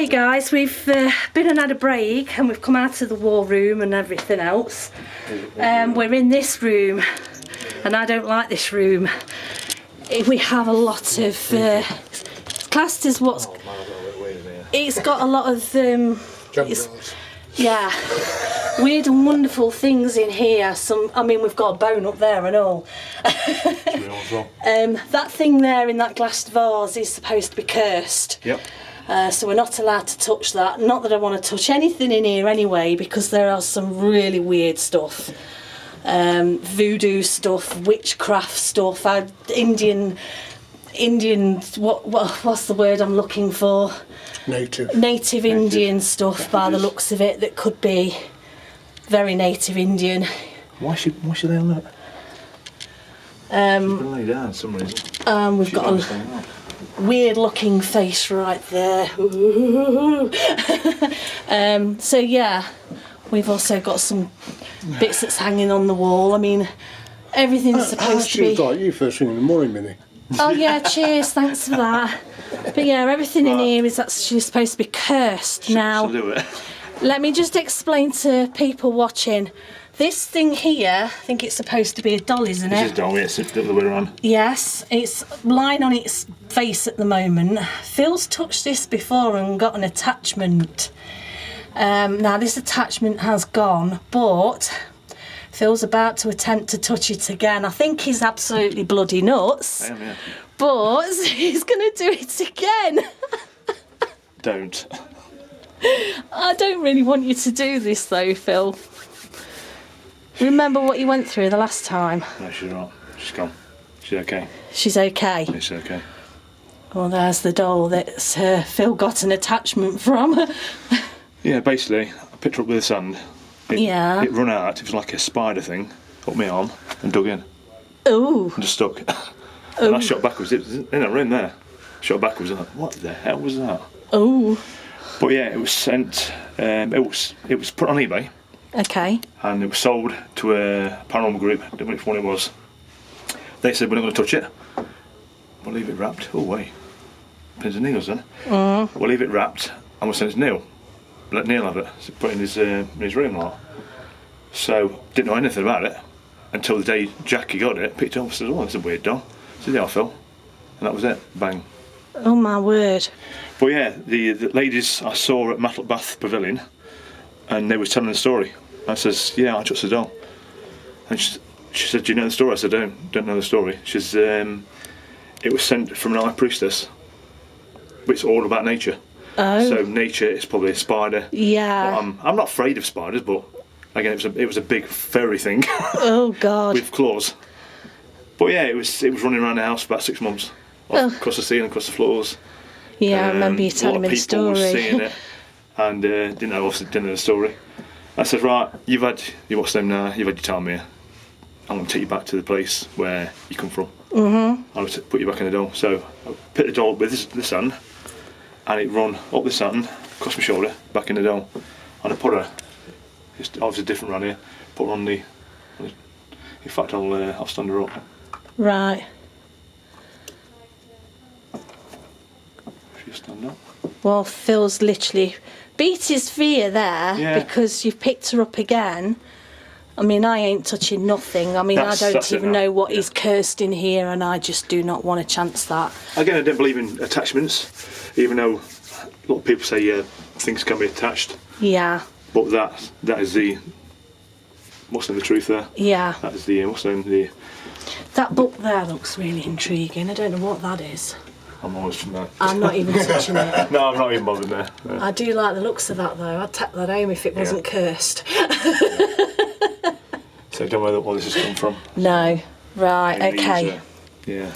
Okay guys, we've been and had a break and we've come out of the war room and everything else. We're in this room and I don't like this room. We have a lot of, it's classed as what's, it's got a lot of, yeah, weird and wonderful things in here. I mean, we've got a bone up there and all. That thing there in that glass vase is supposed to be cursed. Yep. So we're not allowed to touch that. Not that I want to touch anything in here anyway, because there are some really weird stuff. Voodoo stuff, witchcraft stuff, Indian, what's the word I'm looking for? Native Indian stuff, by the looks of it, that could be very native Indian. Why should they on that? She's been laid down for some reason. We've got a weird looking face right there. So yeah, we've also got some bits that's hanging on the wall. I mean, everything's supposed to be... like you first thing in the morning, Minnie. Oh yeah, cheers, thanks for that. But yeah, everything in here is actually supposed to be cursed. Now, let me just explain to people watching. This thing here, I think it's supposed to be a doll, isn't it? This is doll, yes, it's the other way around. Yes, it's lying on its face at the moment. Phil's touched this before and got an attachment. Now this attachment has gone, but Phil's about to attempt to touch it again. I think he's absolutely bloody nuts. I am, yeah. But he's going to do it again. Don't. I don't really want you to do this though, Phil. Remember what you went through the last time? No, she's right. She's gone. She's okay. She's okay? Yeah, she's okay. Well, there's the doll that Phil got an attachment from. Yeah, basically, I picked her up with the sand. Yeah. It run out, it was like a spider thing, up my arm, and dug in. Ooh. And just stuck. And I shot backwards. It was in that room there. Shot backwards, and I'm like, what the hell was that? Ooh. But yeah, it was sent, it was put on eBay. Okay. And it was sold to a paranormal group. I don't know which one it was. They said, we're not going to touch it. We'll leave it wrapped. Oh, wait. Pins and needles then. We'll leave it wrapped and we'll send it to Neil. Let Neil have it. So put it in his room. Like. So, didn't know anything about it until the day Jackie got it, picked it up and said, oh, that's a weird doll. I said, yeah, Phil. And that was it. Bang. Oh, my word. But yeah, the ladies I saw at Matlock Bath Pavilion, and they were telling the story. I says, yeah, I touched the doll. And she said, do you know the story? I said, don't know the story. She says, it was sent from an high priestess, but it's all about nature. Oh. So nature is probably a spider. Yeah. I'm not afraid of spiders, but again, it was a big furry thing. Oh God. With claws. But yeah, it was running around the house for about 6 months. Across the ceiling, across the floors. Yeah, I remember you telling me the story. A lot of people were seeing it and didn't know the story. I said, right, you've had your time here. I'm going to take you back to the place where you come from. I'll put you back in the doll. So I picked the doll up with the sand, and it run up the sand, across my shoulder, back in the doll. And I put her, it's obviously different around here, put her on the, in fact I'll stand her up. Right. She'll stand up. Well, Phil's literally beat his fear there because you've picked her up again. I mean, I ain't touching nothing. I mean, I don't even know what is cursed in here, and I just do not want to chance that. Again, I don't believe in attachments, even though a lot of people say things can be attached. Yeah. But that is the, what's in the truth there? Yeah. That is the, what's in the... That book there looks really intriguing. I don't know what that is. I'm always from there. I'm not even touching it. No, I'm not even bothered there. No. I do like the looks of that though. I'd take that home if it wasn't cursed. So don't know where this has come from. No. Right, okay. Yeah.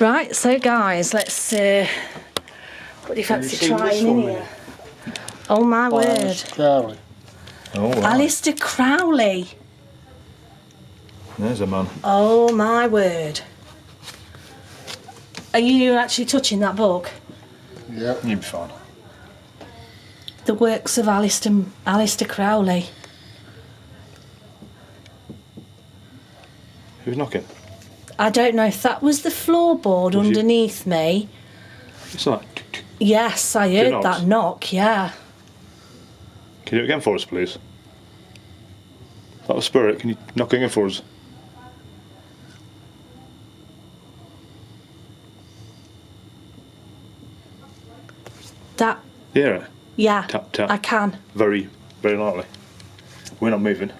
Right, so guys, let's what do you fancy trying in here? Oh my word. Crowley. Oh wow. Alistair Crowley. There's a man. Oh my word. Are you actually touching that book? Yeah. You'll be fine. The works of Alistair Crowley. Who's knocking? I don't know if that was the floorboard underneath me. It's like... Yes, I heard knocks? that knock, yeah. Can you do it again for us, please? That was Spirit. Can you knock again for us? That, Yeah. yeah, Tap, tap. I can. Very, very lightly. We're not moving.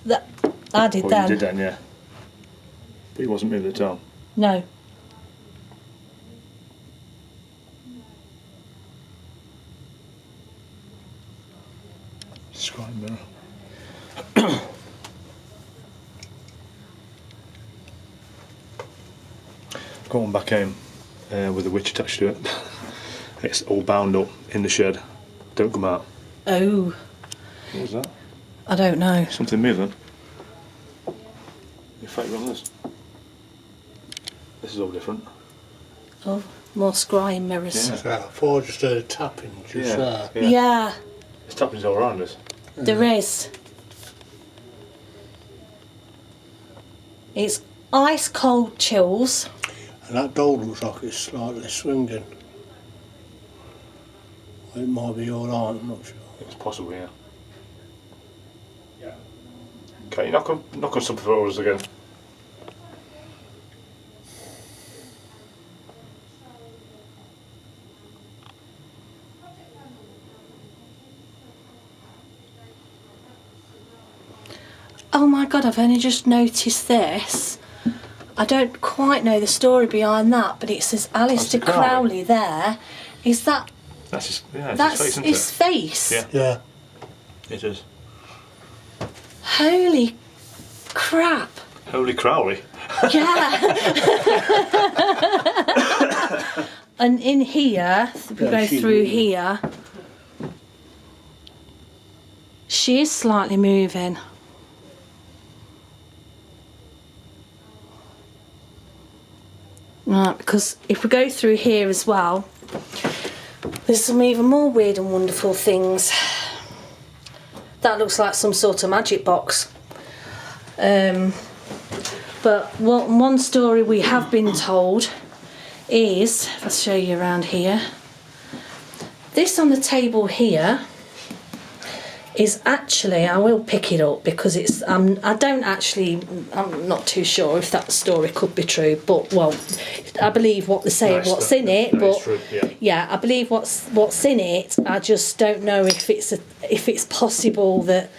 That, I did Well, then. you did then, yeah. But he wasn't moving at all. No. Scribe mirror. Going back home with a witch attached to it. It's all bound up in the shed. Don't come out. Oh, What was that? I don't know. Something moving. In fact, on this. This is all different. Oh, more scrying mirrors. Yeah. So I thought I just heard a tapping just there. Yeah, It's tapping all around us. there is. It's ice cold chills. And that door looks like it's slightly swinging. It might be alright, I'm not sure. It's possible, yeah. Can you knock on something for us again? Oh my god, I've only just noticed this. I don't quite know the story behind that, but it says Alistair Alistair Crowley. Crowley there. Is that, That's his, yeah, it's that's his face, isn't his face? Yeah. Yeah. it? It is. Holy crap. Holy Crowley. Yeah. And in here, if we Yeah, go she's through moving. here, she is slightly moving. Right, because if we go through here as well, there's some even more weird and wonderful things. That looks like some sort of magic box. But one story we have been told is, if I show you around here, this on the table here is actually, I will pick it up because it's, I'm not too sure if that story could be true, but well, I believe what they're saying, what's in it, that is but true, yeah. yeah, I believe what's in it. I just don't know if it's possible that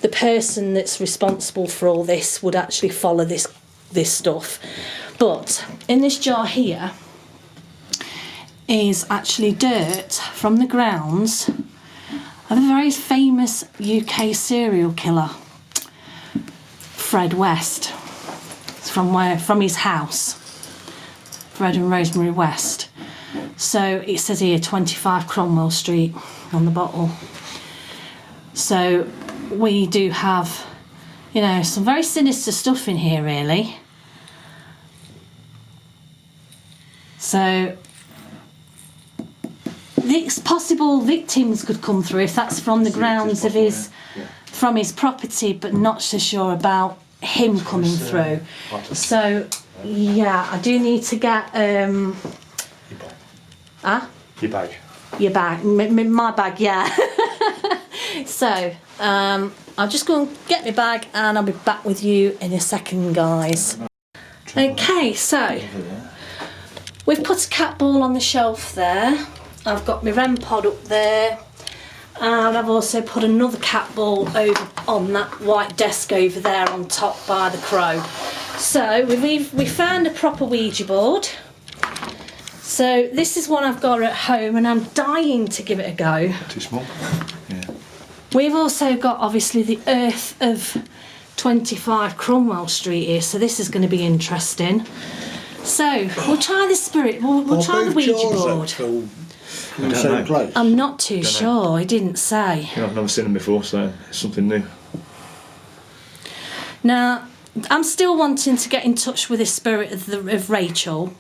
the person that's responsible for all this would actually follow this stuff. But in this jar here is actually dirt from the grounds of a very famous UK serial killer, Fred West. It's from his house, Fred and Rosemary West. So it says here 25 Cromwell Street on the bottle. So we do have, you know, some very sinister stuff in here, really. So these possible victims could come through if that's from the grounds of his, from his property, but not so sure about him coming through. So yeah, I do need to get Your bag. Your bag. your bag, my bag, yeah. So I'll just go and get my bag and I'll be back with you in a second, guys. Okay, so we've put a cat ball on the shelf there. I've got my REM pod up there, and I've also put another cat ball over on that white desk over there on top by the crow. So we found a proper Ouija board. So this is one I've got at home and I'm dying to give it a go. Too small. Yeah. We've also got obviously the earth of 25 Cromwell Street here, so this is going to be interesting. So we'll try the spirit, we'll try the Ouija board. In the same place. I'm not too sure, he didn't say. Yeah, I've never seen them before, so it's something new. Now, I'm still wanting to get in touch with the spirit of Rachel.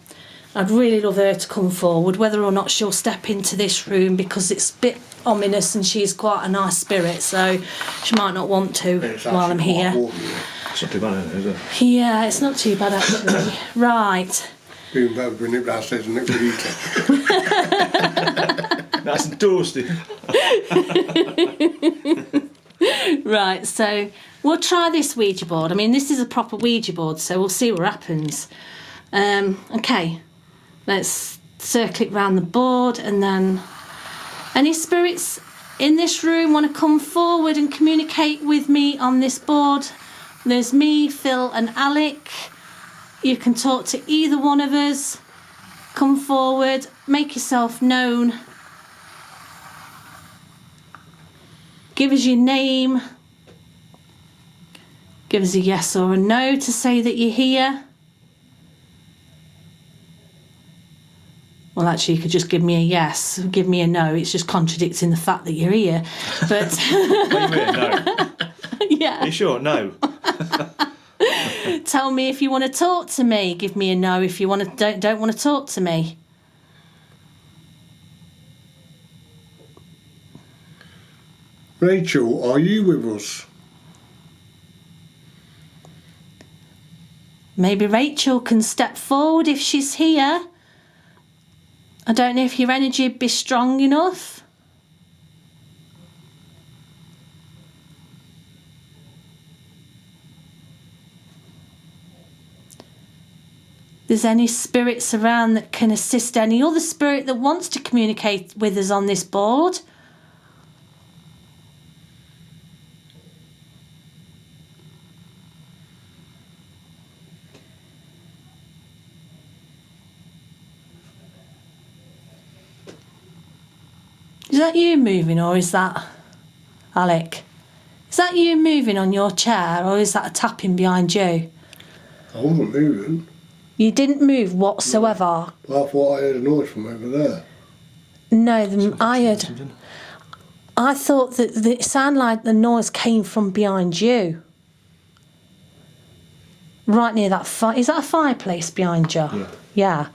I'd really love her to come forward, whether or not she'll step into this room because it's a bit ominous and she's quite a nice spirit, so she might not want to while I'm here. It's not too bad, is it? Yeah, it's not too bad actually. Right, Being better than it downstairs and it would eat it. Nice and toasty. Right, so we'll try this Ouija board. I mean, this is a proper Ouija board, so we'll see what happens. Okay, let's circle it round the board, and then any spirits in this room want to come forward and communicate with me on this board. There's me, Phil and Alec. You can talk to either one of us. Come forward, make yourself known. Give us your name. Give us a yes or a no to say that you're here. Well, actually, you could just give me a yes, give me a no. It's just contradicting the fact that you're here. But What do you mean, no? yeah. Are you sure? No. Tell me if you want to talk to me. Give me a no if you want to don't want to talk to me. Rachel, are you with us? Maybe Rachel can step forward if she's here. I don't know if your energy would be strong enough. There's any spirits around that can assist any other spirit that wants to communicate with us on this board. Is that you moving, or is that Alec? Is that you moving on your chair, or is that a tapping behind you? I wasn't moving. You didn't move whatsoever. I thought I heard a noise from over there. No, I thought that it sounded like the noise came from behind you. Right near that fire. Is that a fireplace behind you? Yeah. Yeah.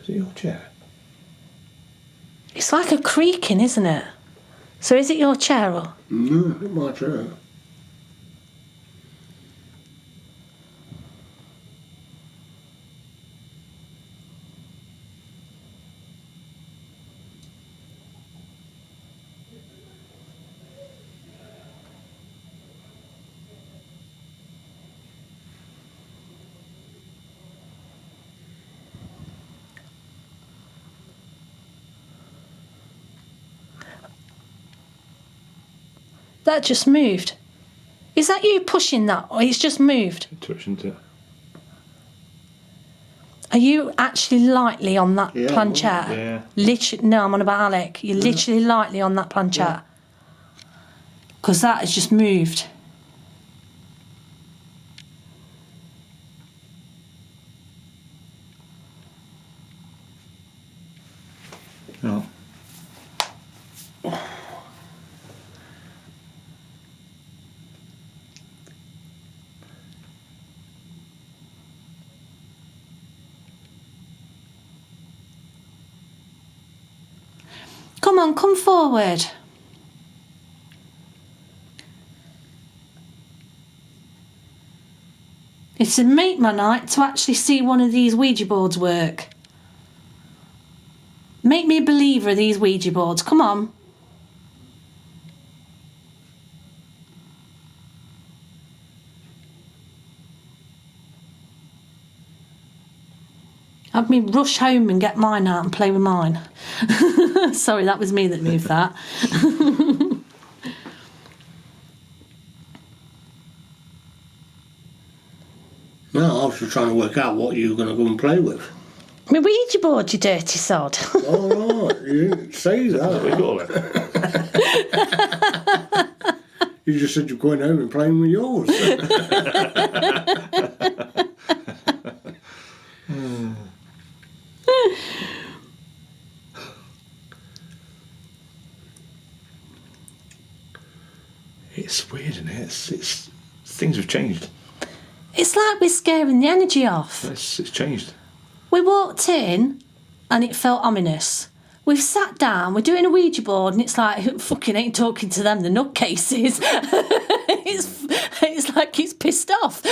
Is it your chair? It's like a creaking, isn't it? So is it your chair or? No, not my chair. That just moved. Is that you pushing that, or it's just moved? Touching it. Are you actually lightly on that Yeah, planchette? Yeah. Literally, no, I'm on about Alec. You're literally lightly on that planchette. Because that has just moved. No. Come on, come forward. It's a make my night to actually see one of these Ouija boards work. Make me a believer of these Ouija boards. Come on. Have me rush home and get mine out and play with mine. Sorry, that was me that moved that. No, I was just trying to work out what you were going to go and play with. My Ouija board, you dirty sod. All right, you didn't say What do you that. call it? You just said you're going home and playing with yours. It's weird, isn't it? It's things have changed. It's like we're scaring the energy off. It's changed. We walked in and it felt ominous. we've sat down, we're doing a Ouija board, and it's like, fucking ain't talking to them, the nutcases. It's like he's pissed off.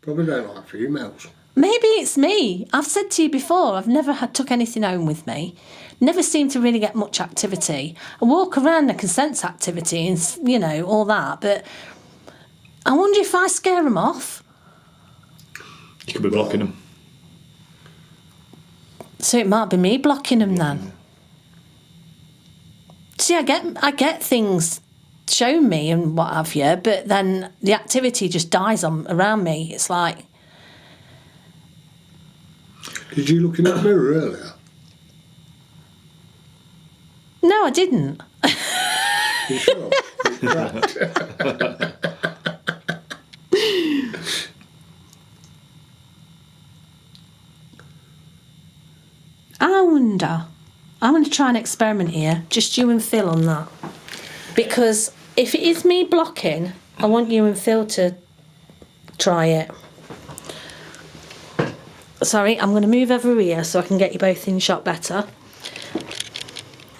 Probably don't like females. Maybe it's me. I've said to you before, I've never took anything home with me. Never seem to really get much activity. I walk around, I can sense activity and, you know, all that, but I wonder if I scare them off. You could be blocking them. So it might be me blocking them then. See, I get things shown me and what have you, but then the activity just dies around me. It's like... Did you look in that mirror earlier? No, I didn't. You sure? Right. I wonder... I'm going to try an experiment here, just you and Phil on that. Because if it is me blocking, I want you and Phil to try it. Sorry, I'm going to move over here so I can get you both in shot better.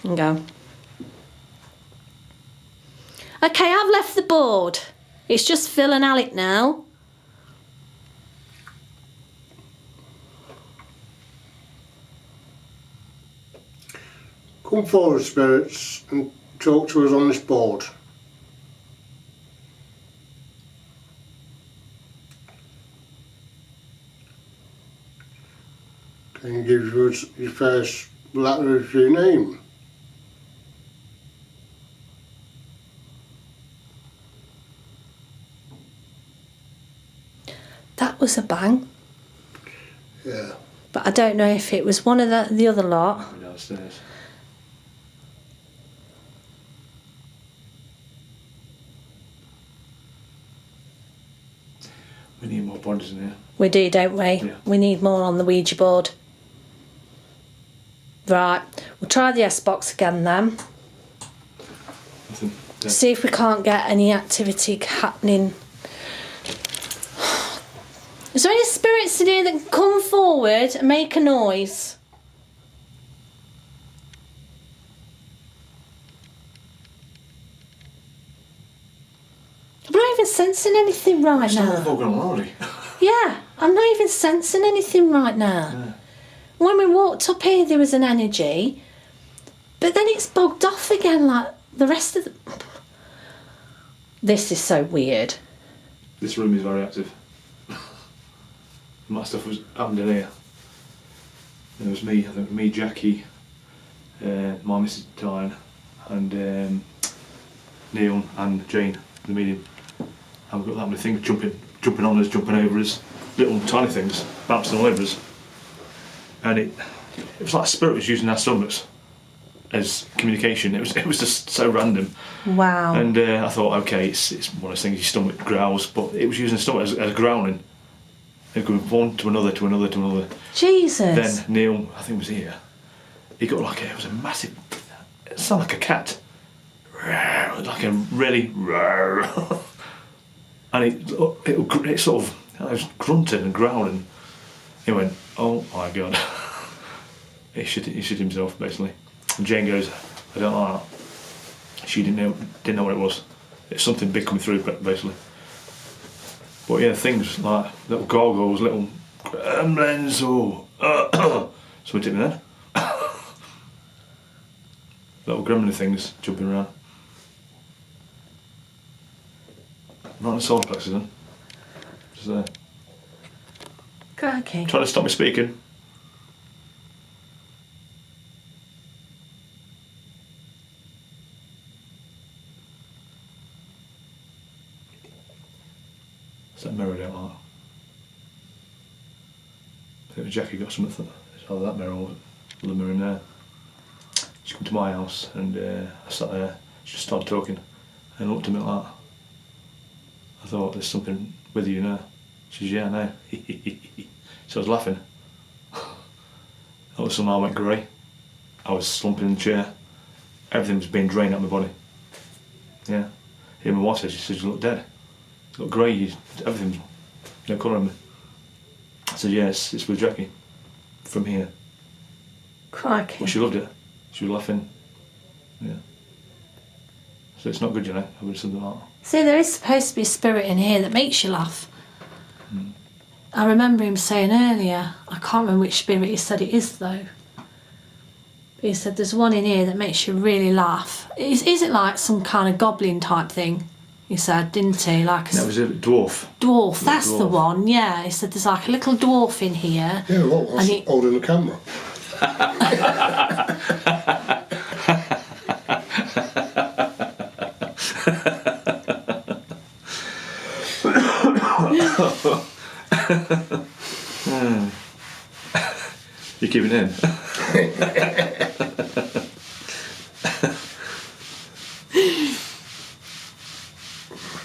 And go. Okay, I've left the board. It's just Phil and Alec now. Come forward, spirits, and talk to us on this board. Can you give us your first letter of your name? That was a bang. Yeah. But I don't know if it was one of the other lot. Downstairs. We need more bodies in here. We do, don't we? Yeah. We need more on the Ouija board. Right, we'll try the S-box again then. Nothing. Yeah. See if we can't get any activity happening. Is there any spirits in here that can come forward and make a noise? I'm not even sensing anything right It's not now. all going on already. Yeah, I'm not even sensing anything right now. Yeah. When we walked up here, there was an energy, but then it's bugged off again like the rest of the... This is so weird. This room is very active. My stuff was happened in here. There was me, I think me, Jackie, my Mrs. Tyne, and Neil and Jane, the medium. And we've got that many things jumping on us, jumping over us, little tiny things bouncing all over us. And it was like spirit was using our stomachs as communication. It was just so random. Wow. And I thought, okay, it's one of those things your stomach growls, but it was using the stomach as growling. It goes one to another, to another, to another. Jesus. Then Neil, I think was here. He got like it was a massive. It sounded like a cat. Like a really. And it sort of it was grunting and growling. He went, oh my god. He shit himself basically. And Jane goes, I don't like that. She didn't know what it was. It's something big coming through basically. But yeah, things like little gargoyles, little gremlins, or something hit me then. Little gremlin things jumping around. Right in the solar plexus then. Just there. Crikey. Trying to stop me speaking. It's that mirror I don't like. I think Jackie got something. It's either that mirror or the mirror in there. She came to my house and I sat there. She just started talking and looked at me like that. I thought, there's something with you now. She says, yeah, I know. So I was laughing. All of a sudden I went grey. I was slumping in the chair. Everything was being drained out of my body. Yeah. Even my wife said, she said, you look dead. You look grey, everything's no colour in me. I said, yes, it's with Jackie. From here. Crikey. But she loved it. She was laughing. Yeah. So it's not good, you know, having something like that. See, there is supposed to be a spirit in here that makes you laugh. I remember him saying earlier, I can't remember which spirit he said it is though. But he said there's one in here that makes you really laugh. Is it like some kind of goblin type thing? He said, didn't he? Like That was a dwarf. Dwarf, that's the dwarf. one, yeah. He said there's like a little dwarf in here. Yeah, what was And he- holding the camera? You're keeping in.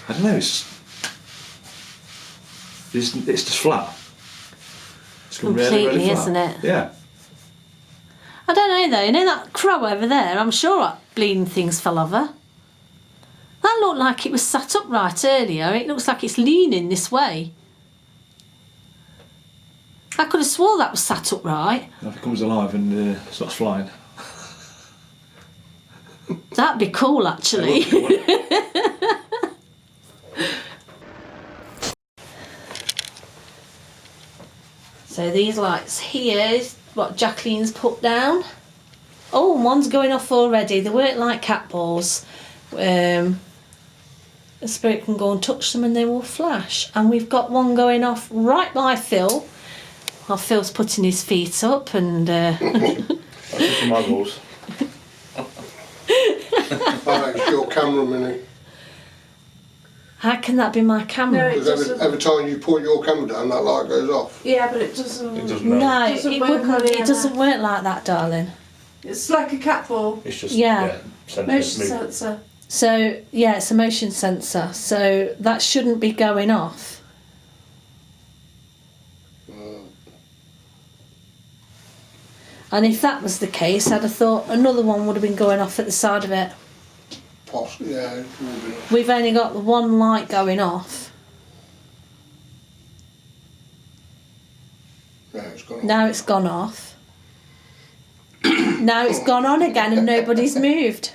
I don't know. It's just flat. It's Completely, flat. isn't it? Yeah. I don't know though, you know that crow over there? I'm sure that bleeding thing's fell over. That looked like it was sat upright earlier. It looks like it's leaning this way. I could have swore that was sat upright. If it comes alive and starts flying. That'd be cool actually. So these lights here is what Jacqueline's put down. Oh, and one's going off already. They weren't like cat balls. A spirit can go and touch them and they will flash. And we've got one going off right by Phil. Well, Phil's putting his feet up and... That's just for my balls. I think it's your camera, Minnie. How can that be my camera? Because every time you put your camera down, that light goes off. Yeah, but it doesn't. It doesn't. No, Doesn't it work wouldn't. on the It doesn't work like that, darling. It's like a cat ball. It's just Yeah. Motion sensor. So, yeah, it's a motion sensor. So that shouldn't be going off. And if that was the case, I'd have thought another one would have been going off at the side of it. Possibly, yeah. It will be. We've only got the one light going off. Yeah, it's gone. Now it's gone off. Now it's gone on again and nobody's moved.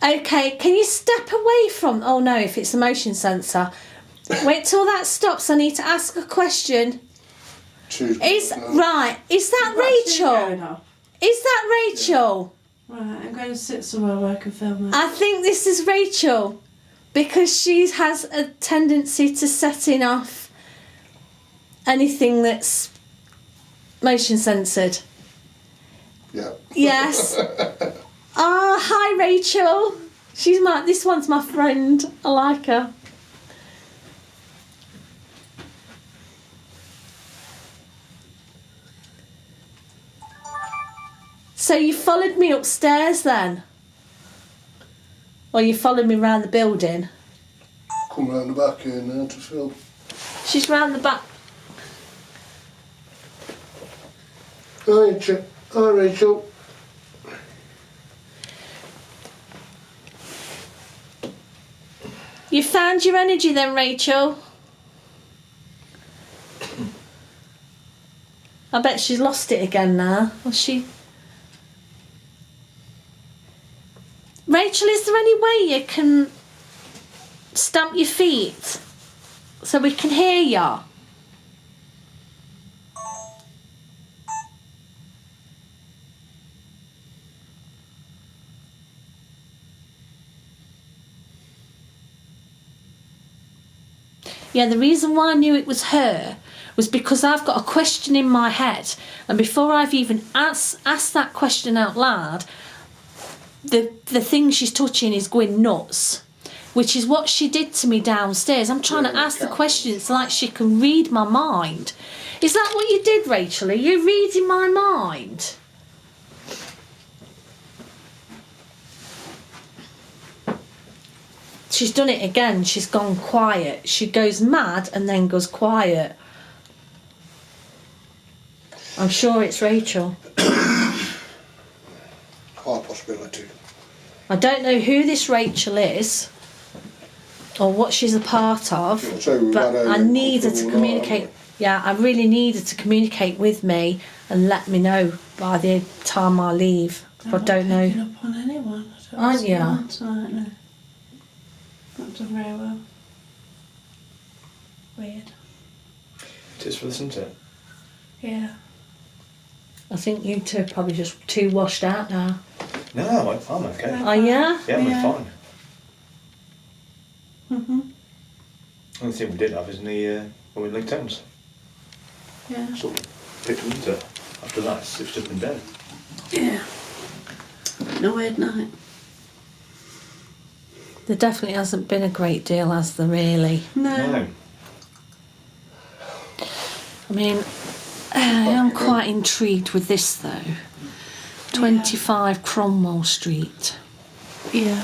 Okay, can you step away from... Oh no, if it's a motion sensor. Wait till that stops. I need to ask a question. Is that Rachel? Is that Rachel? Right, I'm going to sit somewhere where I can film it. I think this is Rachel because she has a tendency to setting off anything that's motion censored. Yeah. Yes. Hi Rachel. This one's my friend. I like her. So you followed me upstairs then? Or you followed me round the building? Come round the back here now to film. She's round the back. Hi, Rachel. You found your energy then, Rachel? I bet she's lost it again now. Was she? Rachel, is there any way you can stamp your feet so we can hear ya? Yeah, the reason why I knew it was her was because I've got a question in my head, and before I've even asked that question out loud, the thing she's touching is going nuts, which is what she did to me downstairs. I'm trying to ask the question. It's like she can read my mind. Is that what you did, Rachel? Are you reading my mind? She's done it again. She's gone quiet. She goes mad and then goes quiet. I'm sure it's Rachel. High possibility. I don't know who this Rachel is or what she's a part of, So we've but had a I need her to couple communicate. Yeah, I really needed to communicate with me and let me know by the time I leave. I'm I not don't know. picking up on anyone. I don't Aren't see ya? one tonight, no. Not done very well. Weird. It is for the sunset. Yeah. I think you two are probably just too washed out now. No, I'm okay. Yeah. Oh, yeah? Yeah, we're Yeah. fine. Mhm. Only thing we did have is in the when we linked Thames. Yeah. Sort of picked winter. After that, it's just been dead. Yeah. No weird night. There definitely hasn't been a great deal, has there, really? No. I mean, I am quite intrigued with this, though. 25 Cromwell Street. Yeah.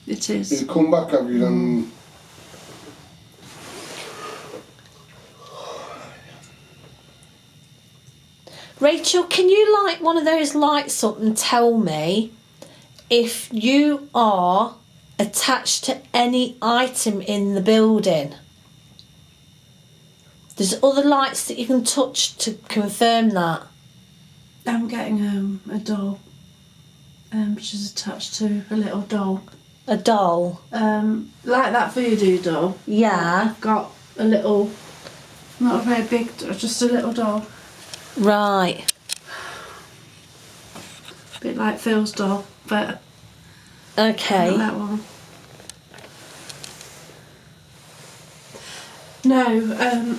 It is. You come back, have you, then? Rachel, can you light one of those lights up and tell me if you are attached to any item in the building? There's other lights that you can touch to confirm that. I'm getting a doll. Which is attached to a little doll. A doll. Like that voodoo doll. Yeah. I've got a little, not a very big doll, just a little doll. Right. A bit like Phil's doll, but Okay. not that one. No,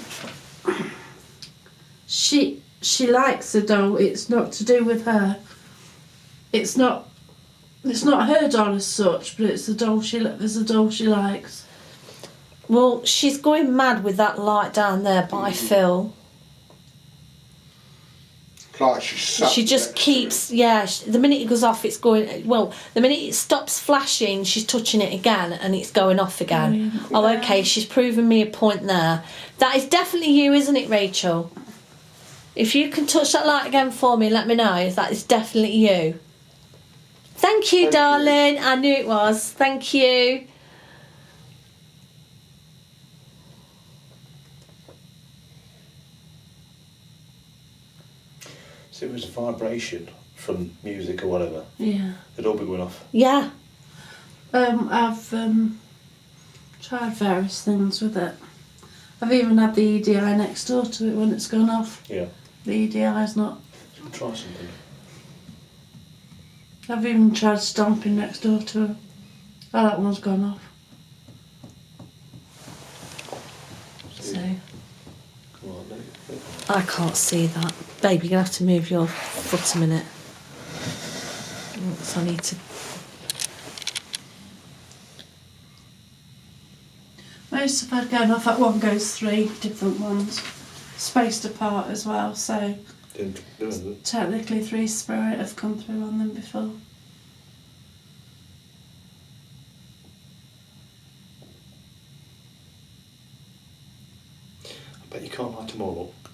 she likes the doll. It's not to do with her. It's not her doll as such, but it's the doll there's a doll she likes. Well, she's going mad with that light down there by Phil. Like she's sat She just next to keeps, the minute it goes off, it's going, well, the minute it stops flashing, she's touching it again and it's going off again. Brilliant. Oh, okay, she's proven me a point there. That is definitely you, isn't it, Rachel? If you can touch that light again for me, let me know. That is definitely you. Thank you, Thank you. darling. I knew it was. Thank you. So it was a vibration from music or whatever. Yeah. It'd all be going off. Yeah. I've tried various things with it. I've even had the EDI next door to it when it's gone off. Yeah. The EDI's not. Try something. I've even tried stomping next door to it. Oh, that one's gone off. So, Come on, mate. I can't see that. Babe, you're going to have to move your foot a minute. So I need to... most of had going off. That one goes 3 different ones, spaced apart as well. So Didn't do anything. technically 3 spirit have come through on them before. I bet you can't light them all up.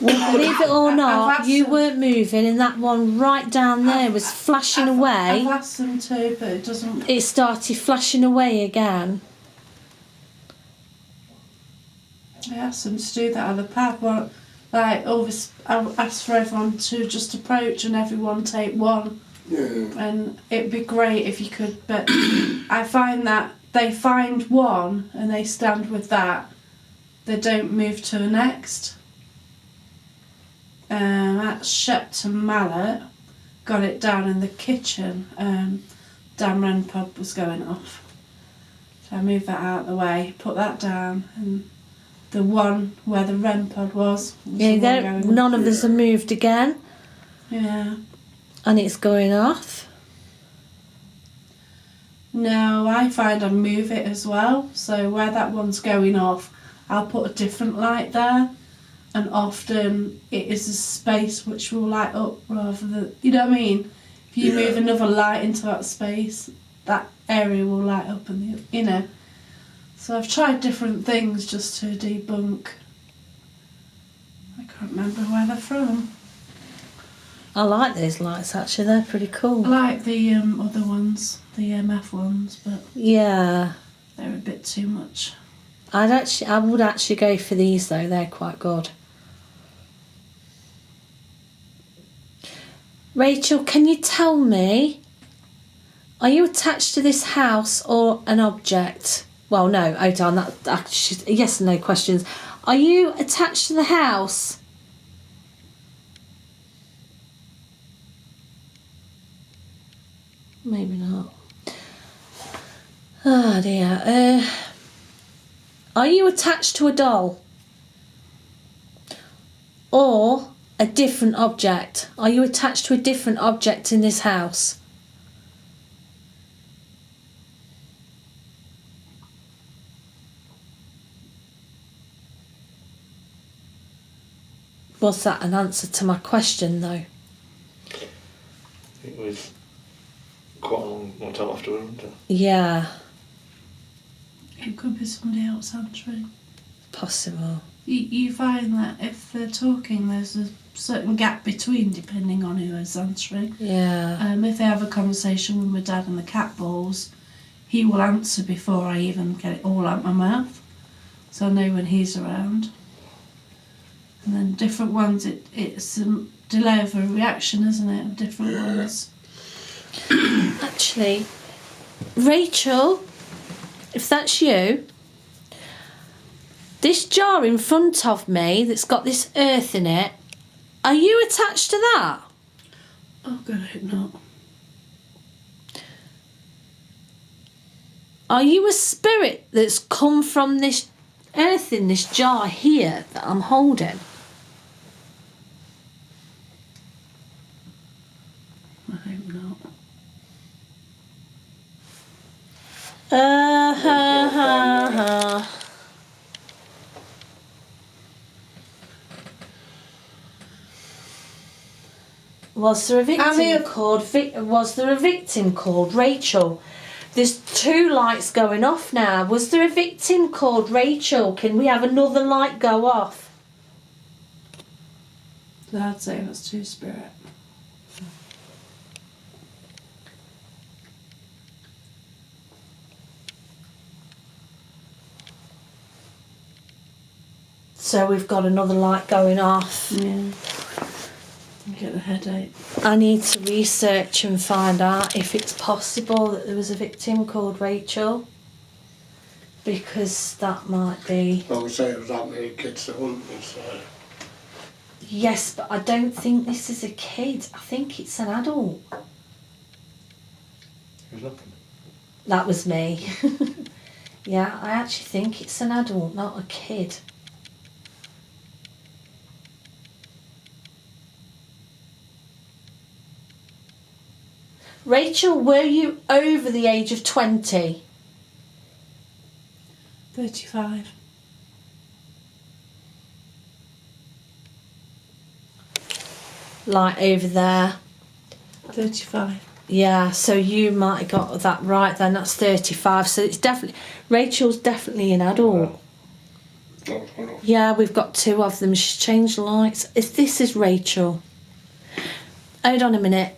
Well, believe it or I've not, asked you them- weren't moving and that one right down there was flashing away. I've asked them to, but it doesn't. It started flashing away again. I asked them to do that other pad one. Like, always, I asked for everyone to just approach and everyone take one. Yeah. And it'd be great if you could, but I find that they find one and they stand with that. They don't move to the next. That's Shepton Mallet. Got it down in the kitchen. Damn Wren pub was going off. So I moved that out of the way, put that down, and the one where the REM pod was Yeah, the one going none of us have moved again, off. Yeah. and it's going off. No, I find I move it as well. So where that one's going off, I'll put a different light there, and often it is a space which will light up rather than, you know what I mean? If you Yeah. move another light into that space, that area will light up, and you know. So I've tried different things just to debunk. I can't remember where they're from. I like those lights actually, they're pretty I cool. like the other ones, the EMF ones, but Yeah. they're a bit too much. I would actually go for these though. They're quite good. Rachel, can you tell me, are you attached to this house or an object? Well, no, hold on, that yes and no questions. Are you attached to the house? Maybe not. Oh dear. Are you attached to a doll? Or a different object? Are you attached to a different object in this house? Was that an answer to my question though? It was quite a long time afterwards, wasn't it? Yeah, It could be somebody else answering. possible. You find that if they're talking, there's a certain gap between, depending on who is answering. Yeah. If they have a conversation with my dad and the cat balls, he will answer before I even get it all out my mouth, so I know when he's around. And then different ones, it's a delay of a reaction, isn't it, of different ones. Actually, Rachel, if that's you, this jar in front of me that's got this earth in it, are you attached to that? Oh God, I hope not. Are you a spirit that's come from this earth in this jar here that I'm holding? I hope not. Ha ha ha. Was there a victim called Rachel? There's 2 lights going off now. Was there a victim called Rachel? Can we have another light go off? So I'd say that's 2 spirit. So we've got another light going off. Yeah. I get a headache. I need to research and find out if it's possible that there was a victim called Rachel, because that might be... I would say it was that many kids that wouldn't be, so... Yes, but I don't think this is a kid. I think it's an adult. Who's knocking? That was me. Yeah, I actually think it's an adult, not a kid. Rachel, were you over the age of 20? 35. Like over there. 35. Yeah, so you might have got that right then. That's 35. So it's definitely... Rachel's definitely an adult. Yeah, we've got 2 of them. She's changed the lights. If this is Rachel... Hold on a minute.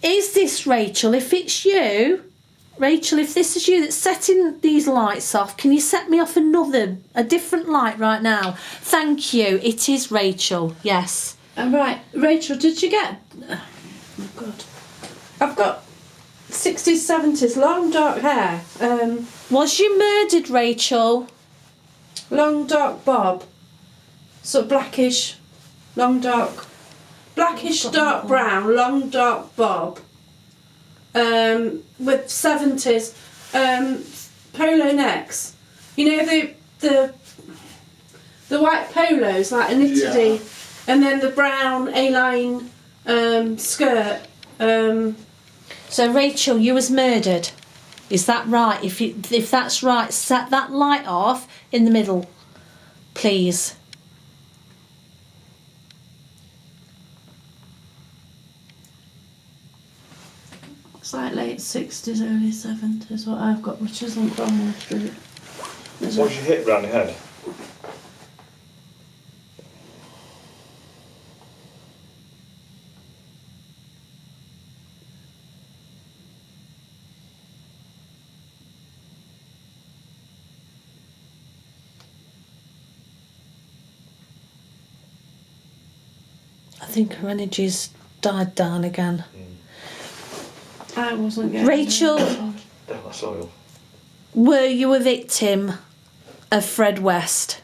Is this Rachel? If it's you... Rachel, if this is you that's setting these lights off, can you set me off a different light right now? Thank you. It is Rachel. Yes. Right, Rachel, did you get... Oh, God. I've got 60s, 70s, long dark hair. Was you murdered, Rachel? Long dark bob. Sort of blackish, long dark... Blackish dark brown, long dark bob. With 70s polo necks. You know the white polos, like a knitted, and then the brown A-line skirt. So Rachel, you was murdered. Is that right? If that's right, set that light off in the middle, please. It's like late 60s, early 70s, what I've got, which isn't Cromwell Street. What's your hit round your head? I think her energy's died down again. I wasn't getting Rachel, Definitely soil. were you a victim of Fred West?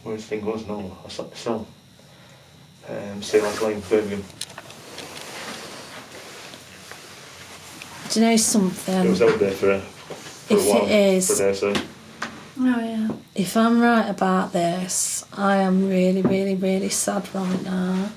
Well, the thing was, no, I slept myself. Sea Life Lane, Birmingham. Do you know It something? was out there for a If while. it is- For a day or so. Oh yeah. If I'm right about this, I am really, really, really sad right now.